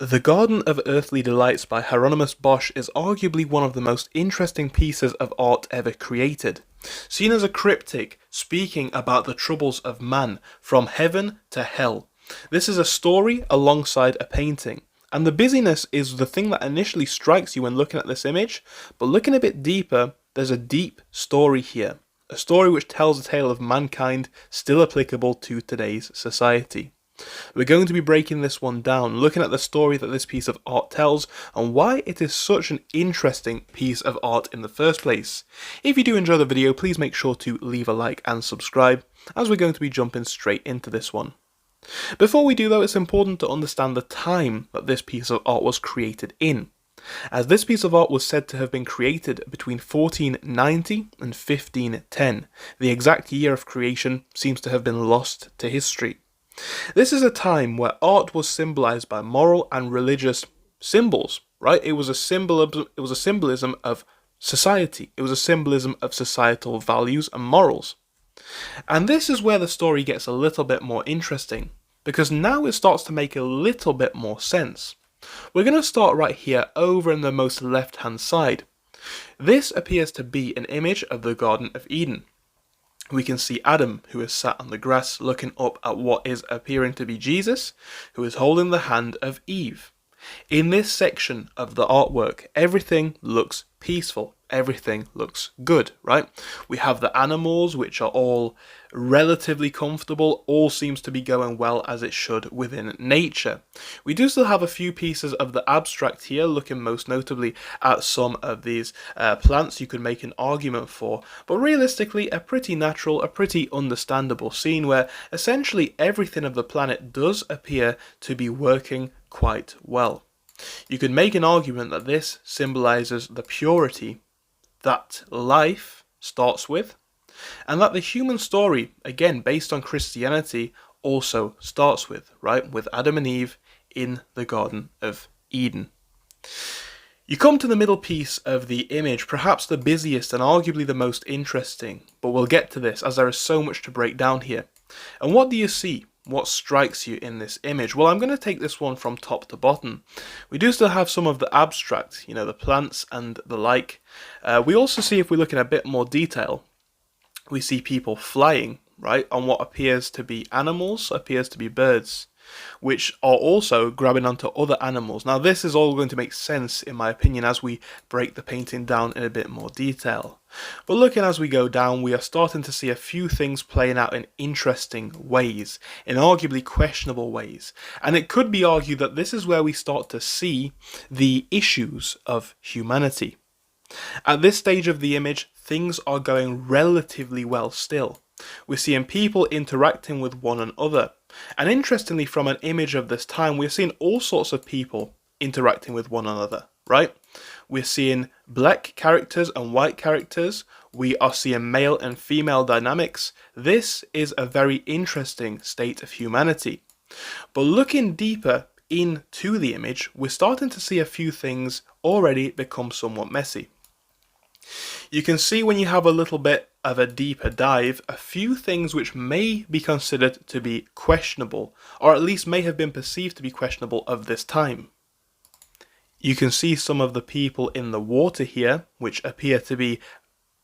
The Garden of Earthly Delights by Hieronymus Bosch is arguably one of the most interesting pieces of art ever created. Seen as a cryptic speaking about the troubles of man from heaven to hell, this is a story alongside a painting. And the busyness is the thing that initially strikes you when looking at this image, but looking a bit deeper, there's a deep story here. A story which tells a tale of mankind still applicable to today's society. We're going to be breaking this one down, looking at the story that this piece of art tells and why it is such an interesting piece of art in the first place. If you do enjoy the video, please make sure to leave a like and subscribe, as we're going to be jumping straight into this one. Before we do though, it's important to understand the time that this piece of art was created in, as this piece of art was said to have been created between 1490 and 1510. The exact year of creation seems to have been lost to history. This is a time where art was symbolized by moral and religious symbols, right? It was a symbolism of society. It was a symbolism of societal values and morals. And this is where the story gets a little bit more interesting, because now it starts to make a little bit more sense. We're going to start right here over in the most left-hand side. This appears to be an image of the Garden of Eden. We can see Adam, who is sat on the grass looking up at what is appearing to be Jesus, who is holding the hand of Eve. In this section of the artwork, everything looks peaceful. Everything looks good, right? We have the animals, which are all relatively comfortable. All seems to be going well as it should within nature. We do still have a few pieces of the abstract here, looking most notably at some of these plants you could make an argument for. But realistically, a pretty natural, a pretty understandable scene where essentially everything of the planet does appear to be working quite well. You could make an argument that this symbolizes the purity that life starts with, and that the human story, again based on Christianity, also starts with, right? With Adam and Eve in the Garden of Eden. You come to the middle piece of the image, perhaps the busiest and arguably the most interesting, but we'll get to this as there is so much to break down here. And what do you see? What strikes you in this image? Well, I'm going to take this one from top to bottom. We do still have some of the abstract, the plants and the like. We also see, if we look in a bit more detail, we see people flying, right, on what appears to be animals, appears to be birds, which are also grabbing onto other animals. Now, this is all going to make sense, in my opinion, as we break the painting down in a bit more detail. But looking as we go down, we are starting to see a few things playing out in interesting ways, in arguably questionable ways. And it could be argued that this is where we start to see the issues of humanity. At this stage of the image, things are going relatively well still. We're seeing people interacting with one another. And interestingly, from an image of this time, we're seeing all sorts of people interacting with one another, right? We're seeing black characters and white characters. We are seeing male and female dynamics. This is a very interesting state of humanity. But looking deeper into the image, we're starting to see a few things already become somewhat messy. You can see, when you have a little bit of a deeper dive, a few things which may be considered to be questionable, or at least may have been perceived to be questionable of this time. You can see some of the people in the water here, which appear to be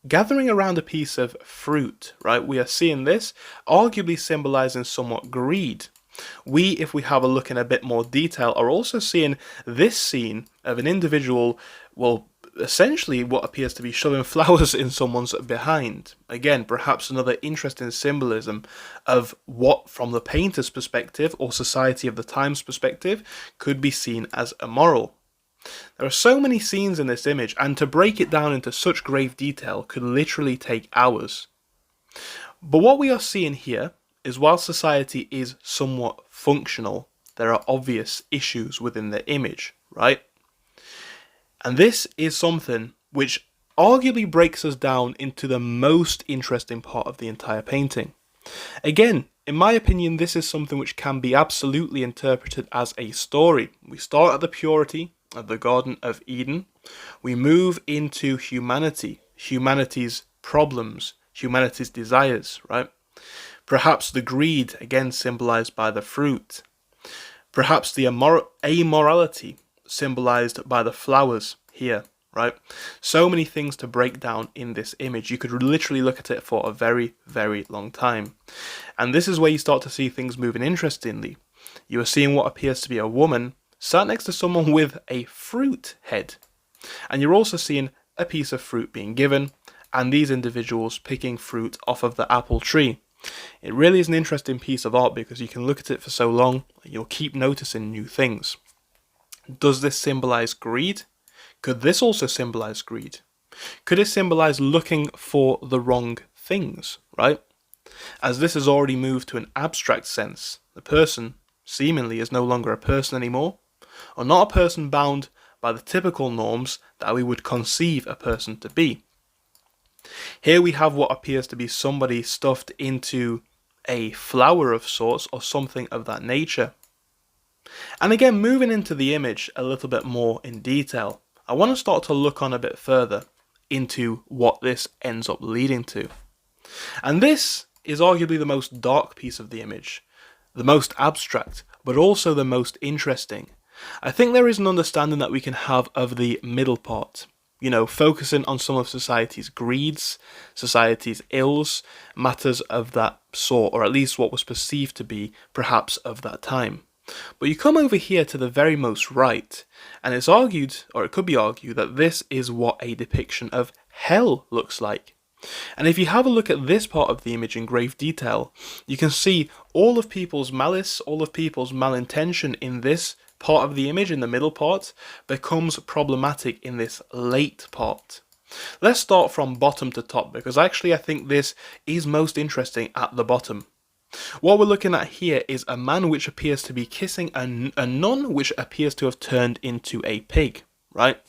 gathering around a piece of fruit, right? We are seeing this arguably symbolizing somewhat greed. We, if we have a look in a bit more detail, are also seeing this scene of an individual, well, essentially what appears to be shoving flowers in someone's behind. Again, perhaps another interesting symbolism of what, from the painter's perspective or society of the time's perspective, could be seen as immoral. There are so many scenes in this image, and to break it down into such grave detail could literally take hours. But what we are seeing here is, while society is somewhat functional, there are obvious issues within the image, right? And this is something which arguably breaks us down into the most interesting part of the entire painting. Again, in my opinion, this is something which can be absolutely interpreted as a story. We start at the purity of the Garden of Eden. We move into humanity, humanity's problems, humanity's desires, right? Perhaps the greed, again symbolized by the fruit. Perhaps the amorality symbolized by the flowers here, right? So many things to break down in this image. You could literally look at it for a very, very long time. And this is where you start to see things moving interestingly. You are seeing what appears to be a woman sat next to someone with a fruit head. And you're also seeing a piece of fruit being given, and these individuals picking fruit off of the apple tree. It really is an interesting piece of art because you can look at it for so long, you'll keep noticing new things. Does this symbolize greed? Could this also symbolize greed? Could it symbolize looking for the wrong things, right? As this has already moved to an abstract sense, the person seemingly is no longer a person anymore, or not a person bound by the typical norms that we would conceive a person to be. Here we have what appears to be somebody stuffed into a flower of sorts or something of that nature. And again, moving into the image a little bit more in detail, I want to start to look on a bit further into what this ends up leading to. And this is arguably the most dark piece of the image, the most abstract, but also the most interesting. I think there is an understanding that we can have of the middle part. Focusing on some of society's greeds, society's ills, matters of that sort, or at least what was perceived to be perhaps of that time. But you come over here to the very most right, and it's argued, or it could be argued, that this is what a depiction of hell looks like. And if you have a look at this part of the image in grave detail, you can see all of people's malice, all of people's malintention in this part of the image, in the middle part, becomes problematic in this late part. Let's start from bottom to top, because actually I think this is most interesting at the bottom. What we're looking at here is a man which appears to be kissing a nun which appears to have turned into a pig, right?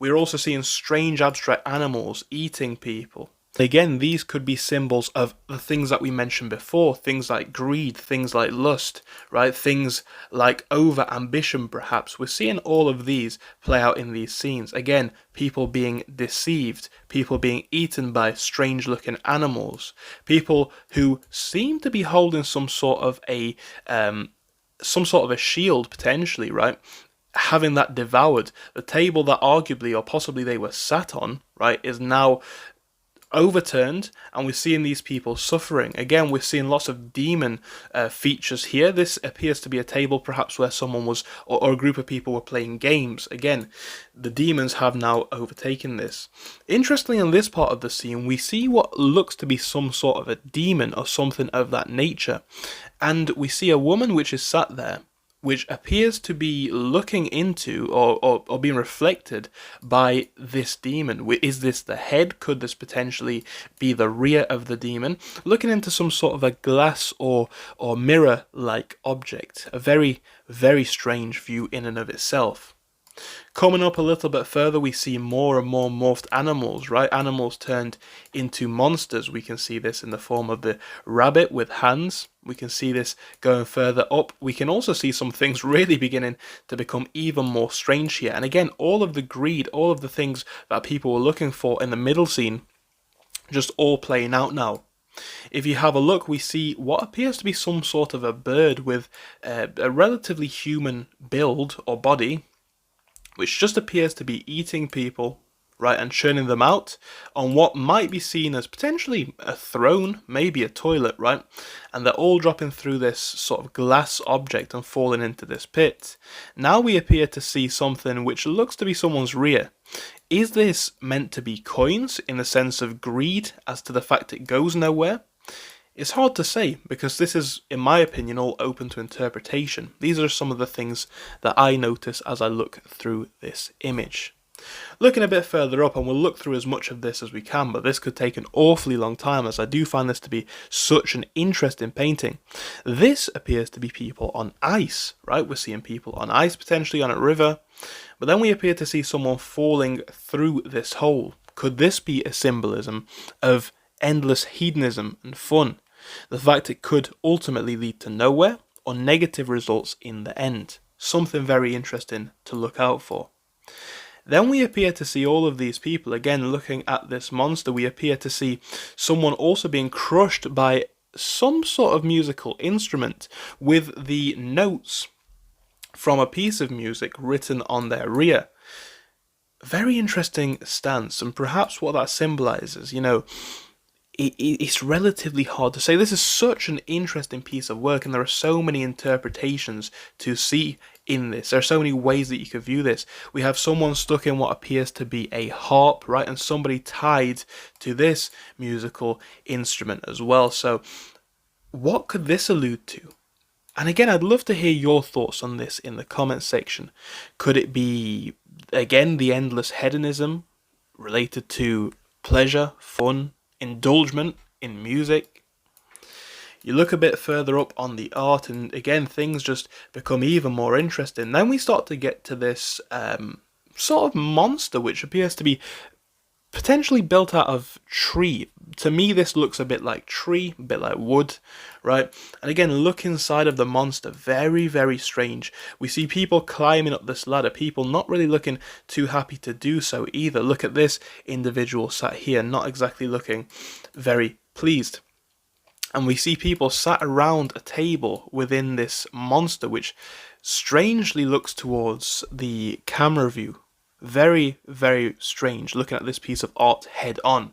We're also seeing strange abstract animals eating people. Again, these could be symbols of the things that we mentioned before, things like greed, things like lust, right? Things like over-ambition, perhaps. We're seeing all of these play out in these scenes. Again, people being deceived, people being eaten by strange-looking animals, people who seem to be holding some sort of a shield, potentially, right? Having that devoured. The table that arguably or possibly they were sat on, right, is now overturned, and we're seeing these people suffering. Again, we're seeing lots of demon features here. This appears to be a table perhaps where someone was, or a group of people were playing games. Again, the demons have now overtaken this. Interestingly, in this part of the scene, we see what looks to be some sort of a demon or something of that nature, and we see a woman which is sat there, which appears to be looking into or being reflected by this demon. Is this the head? Could this potentially be the rear of the demon? Looking into some sort of a glass or mirror-like object. A very, very strange view in and of itself. Coming up a little bit further, we see more and more morphed animals, right? Animals turned into monsters. We can see this in the form of the rabbit with hands. We can see this going further up. We can also see some things really beginning to become even more strange here. And again, all of the greed, all of the things that people were looking for in the middle scene, just all playing out now. If you have a look, we see what appears to be some sort of a bird with a relatively human build or body, which just appears to be eating people, right, and churning them out on what might be seen as potentially a throne, maybe a toilet, right, and they're all dropping through this sort of glass object and falling into this pit. Now we appear to see something which looks to be someone's rear. Is this meant to be coins in the sense of greed as to the fact it goes nowhere? It's hard to say, because this is, in my opinion, all open to interpretation. These are some of the things that I notice as I look through this image. Looking a bit further up, and we'll look through as much of this as we can, but this could take an awfully long time, as I do find this to be such an interesting painting. This appears to be people on ice, right? We're seeing people on ice, potentially on a river, but then we appear to see someone falling through this hole. Could this be a symbolism of endless hedonism and fun? The fact it could ultimately lead to nowhere, or negative results in the end. Something very interesting to look out for. Then we appear to see all of these people, again looking at this monster, we appear to see someone also being crushed by some sort of musical instrument with the notes from a piece of music written on their rear. Very interesting stance, and perhaps what that symbolizes, it's relatively hard to say. This is such an interesting piece of work, and there are so many interpretations to see in this. There are so many ways that you could view this. We have someone stuck in what appears to be a harp, right, and somebody tied to this musical instrument as well. So what could this allude to? And again, I'd love to hear your thoughts on this in the comment section. Could it be, again, the endless hedonism related to pleasure, fun, indulgence in music? You look a bit further up on the art, and again, things just become even more interesting. Then we start to get to this sort of monster, which appears to be potentially built out of tree. To me, this looks a bit like tree, a bit like wood, right? And again, look inside of the monster. Very, very strange. We see people climbing up this ladder, people not really looking too happy to do so either. Look at this individual sat here, not exactly looking very pleased. And we see people sat around a table within this monster, which strangely looks towards the camera view. Very, very strange, looking at this piece of art head on.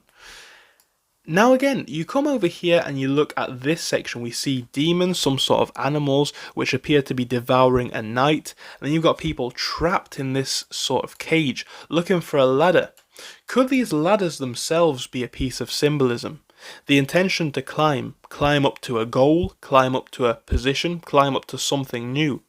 Now again, you come over here and you look at this section. We see demons, some sort of animals, which appear to be devouring a knight. And then you've got people trapped in this sort of cage, looking for a ladder. Could these ladders themselves be a piece of symbolism? The intention to climb up to a goal, climb up to a position, climb up to something new,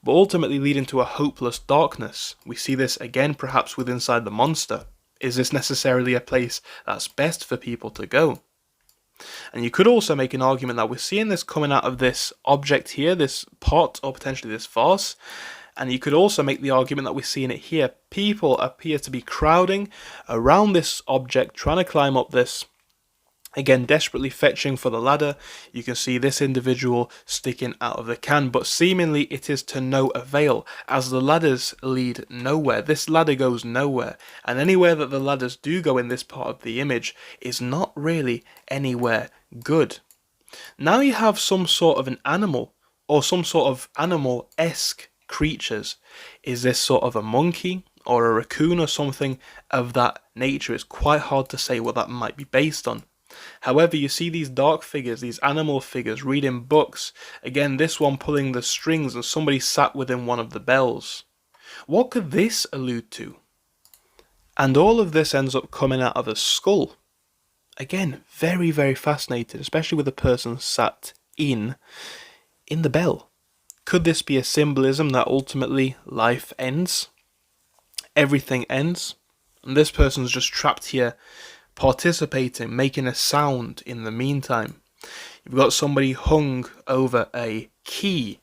but ultimately leading to a hopeless darkness. We see this again perhaps with inside the monster. Is this necessarily a place that's best for people to go? And you could also make an argument that we're seeing this coming out of this object here, this pot, or potentially this vase. And you could also make the argument that we're seeing it here. People appear to be crowding around this object, trying to climb up this. Again, desperately fetching for the ladder. You can see this individual sticking out of the can, but seemingly it is to no avail, as the ladders lead nowhere. This ladder goes nowhere, and anywhere that the ladders do go in this part of the image is not really anywhere good. Now you have some sort of an animal, or some sort of animal-esque creatures. Is this sort of a monkey, or a raccoon, or something of that nature? It's quite hard to say what that might be based on. However, you see these dark figures, these animal figures, reading books. Again, this one pulling the strings, and somebody sat within one of the bells. What could this allude to? And all of this ends up coming out of a skull. Again, very, very fascinating, especially with the person sat in the bell. Could this be a symbolism that ultimately life ends? Everything ends? And this person's just trapped here, participating, making a sound in the meantime. You've got somebody hung over a key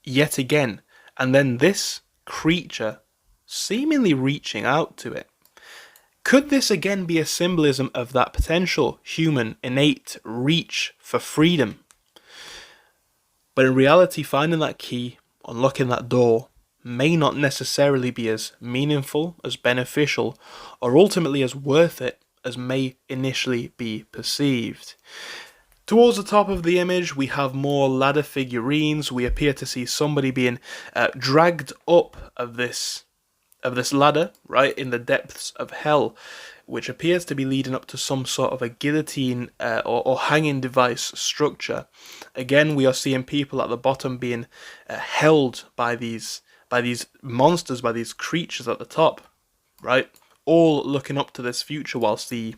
yet again, and then this creature seemingly reaching out to it. Could this again be a symbolism of that potential human innate reach for freedom? But in reality, finding that key, unlocking that door, may not necessarily be as meaningful, as beneficial, or ultimately as worth it as may initially be perceived. Towards the top of the image, we have more ladder figurines. We appear to see somebody being dragged up of this ladder, right, in the depths of hell, which appears to be leading up to some sort of a guillotine or hanging device structure. Again, we are seeing people at the bottom being held by these monsters, by these creatures at the top, right? All looking up to this future, whilst the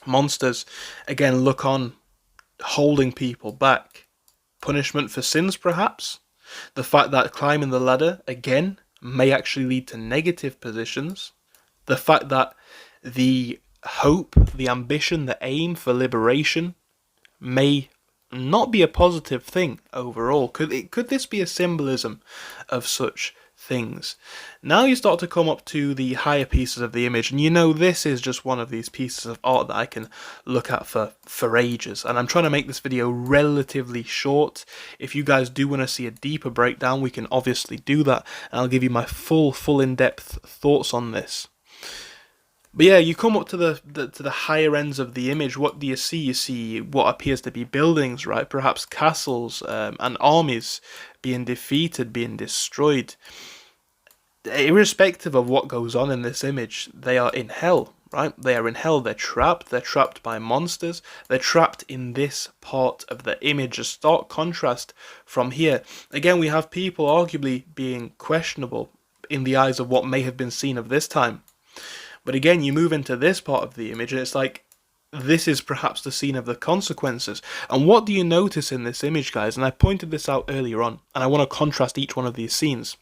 monsters, again, look on, holding people back. Punishment for sins, perhaps? The fact that climbing the ladder, again, may actually lead to negative positions. The fact that the hope, the ambition, the aim for liberation may not be a positive thing overall. Could this be a symbolism of such things? Now you start to come up to the higher pieces of the image, and this is just one of these pieces of art that I can look at for ages, and I'm trying to make this video relatively short. If you guys do want to see a deeper breakdown, we can obviously do that, and I'll give you my full in-depth thoughts on this. But yeah, you come up to the higher ends of the image. What do you see? You see what appears to be buildings, right? Perhaps castles, and armies being defeated, being destroyed. Irrespective of what goes on in this image, they are in hell, right? They are in hell. They're trapped. They're trapped by monsters. They're trapped in this part of the image. A stark contrast from here. Again, we have people arguably being questionable in the eyes of what may have been seen of this time. But again, you move into this part of the image, and it's like, this is perhaps the scene of the consequences. And what do you notice in this image, guys? And I pointed this out earlier on, and I want to contrast each one of these scenes.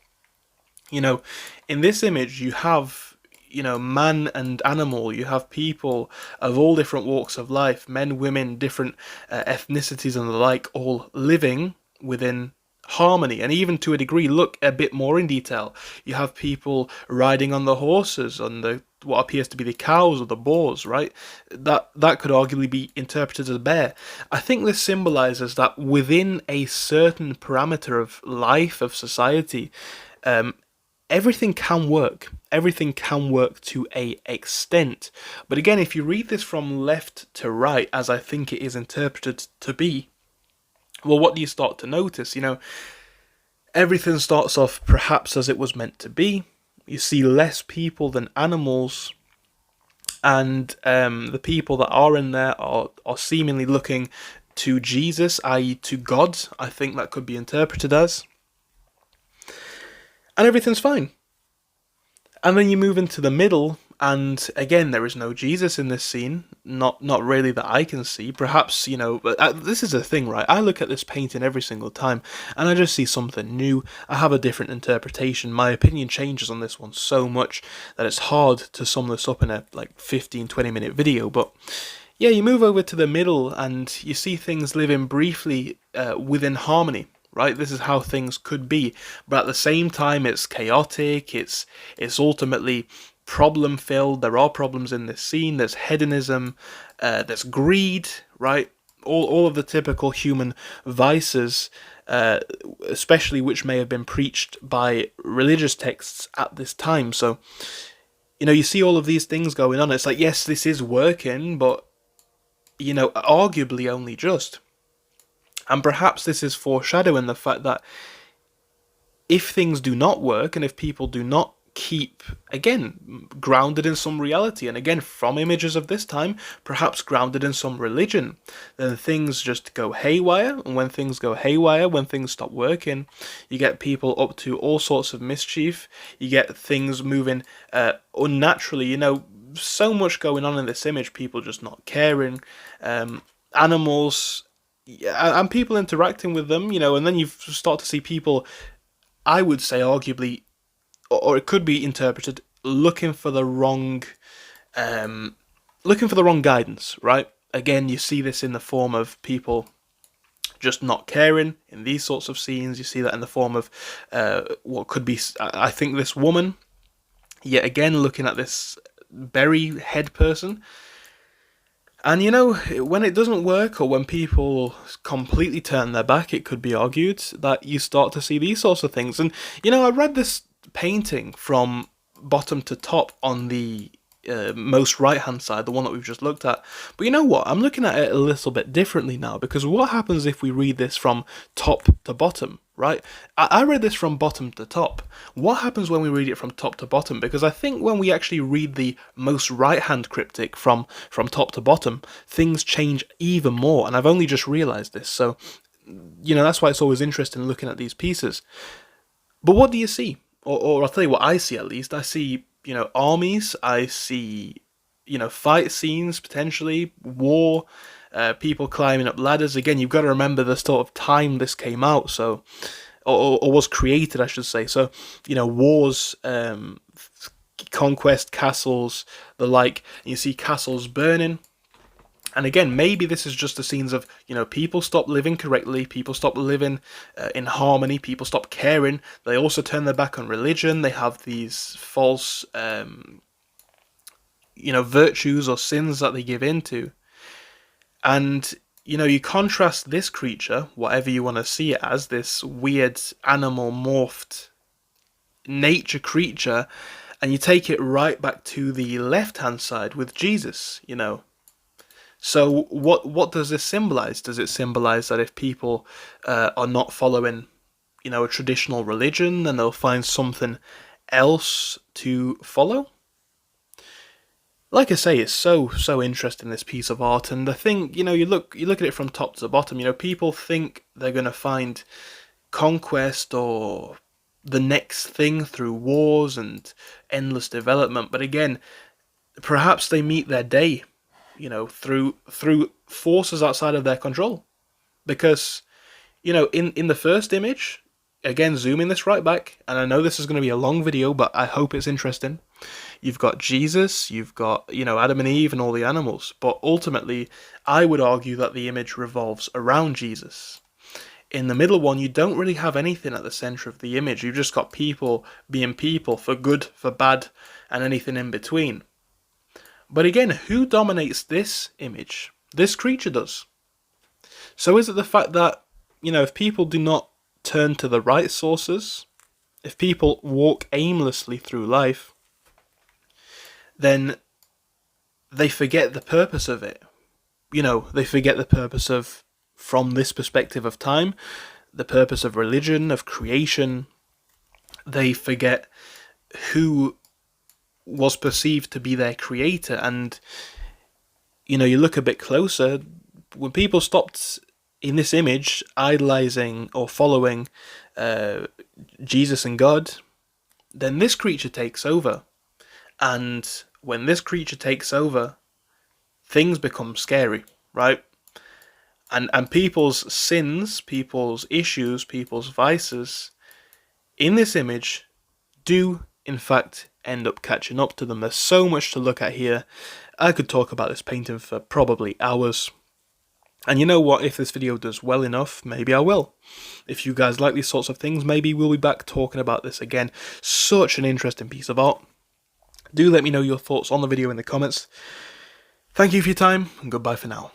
You know, in this image, you have, man and animal. You have people of all different walks of life, men, women, different ethnicities and the like, all living within harmony. And even to a degree, look a bit more in detail. You have people riding on the horses, on the what appears to be the cows or the boars, right? That could arguably be interpreted as a bear. I think this symbolizes that within a certain parameter of life, of society, everything can work. Everything can work to a extent. But again, if you read this from left to right, as I think it is interpreted to be, well, what do you start to notice? Everything starts off perhaps as it was meant to be. You see less people than animals, and the people that are in there are seemingly looking to Jesus, i.e. to God. I think that could be interpreted as. And everything's fine. And then you move into the middle, and again, there is no Jesus in this scene. Not really that I can see. Perhaps, but this is a thing, right? I look at this painting every single time, and I just see something new. I have a different interpretation. My opinion changes on this one so much that it's hard to sum this up in a 15-20 minute video. But yeah, you move over to the middle, and you see things living briefly within harmony. Right, this is how things could be, but at the same time, it's chaotic. It's ultimately problem filled. There are problems in this scene. There's hedonism. There's greed. Right, all of the typical human vices, especially which may have been preached by religious texts at this time. So, you see all of these things going on. It's like, yes, this is working, but arguably only just. And perhaps this is foreshadowing the fact that if things do not work, and if people do not keep, again, grounded in some reality, and again, from images of this time, perhaps grounded in some religion, then things just go haywire. And when things go haywire, when things stop working, you get people up to all sorts of mischief. You get things moving unnaturally. So much going on in this image, people just not caring, animals, and people interacting with them, and then you start to see people, I would say arguably, or it could be interpreted, looking for the wrong guidance, right? Again, you see this in the form of people just not caring in these sorts of scenes. You see that in the form of what could be, I think, this woman, yet again, looking at this berry head person. And when it doesn't work, or when people completely turn their back, it could be argued that you start to see these sorts of things. And, I read this painting from bottom to top on the most right-hand side, the one that we've just looked at. But you know what? I'm looking at it a little bit differently now, because what happens if we read this from top to bottom, right? I read this from bottom to top. What happens when we read it from top to bottom? Because I think when we actually read the most right-hand cryptic from top to bottom, things change even more, and I've only just realised this. So, that's why it's always interesting looking at these pieces. But what do you see? Or I'll tell you what I see, at least. I see, armies. I see, fight scenes, potentially, war, people climbing up ladders. Again, you've got to remember the sort of time this came out, so, or was created, I should say. So, wars, conquest, castles, the like. And you see castles burning. And again, maybe this is just the scenes of, people stop living correctly, people stop living in harmony, people stop caring. They also turn their back on religion. They have these false, virtues or sins that they give into. And, you contrast this creature, whatever you want to see it as, this weird animal morphed nature creature, And you take it right back to the left-hand side with Jesus, you know. So what does this symbolize? Does it symbolize that if people are not following, you know, a traditional religion, then they'll find something else to follow? Like I say, it's so interesting, this piece of art, and the thing, you know, you look at it from top to bottom. You know, people think they're gonna find conquest or the next thing through wars and endless development, but again, perhaps they meet their day, you know, through forces outside of their control. Because, you know, in the first image, again, zooming this right back, and I know this is going to be a long video, but I hope it's interesting. You've got Jesus, you've got, you know, Adam and Eve and all the animals, but ultimately, I would argue that the image revolves around Jesus. In the middle one, you don't really have anything at the center of the image. You've just got people being people, for good, for bad, and anything in between. But again, who dominates this image? This creature does. So is it the fact that, you know, if people do not turn to the right sources, if people walk aimlessly through life, then they forget the purpose of it. You know, they forget the purpose of, from this perspective of time, the purpose of religion, of creation. They forget who was perceived to be their creator. And, you know, you look a bit closer, when people stopped in this image idolizing or following Jesus and God, then this creature takes over. And when this creature takes over, things become scary, right? And people's sins, people's issues, people's vices in this image do, in fact, end up catching up to them. There's so much to look at here. I could talk about this painting for probably hours. And you know what, if this video does well enough, maybe I will. If you guys like these sorts of things, maybe we'll be back talking about this again. Such an interesting piece of art. Do let me know your thoughts on the video in the comments. Thank you for your time, and goodbye for now.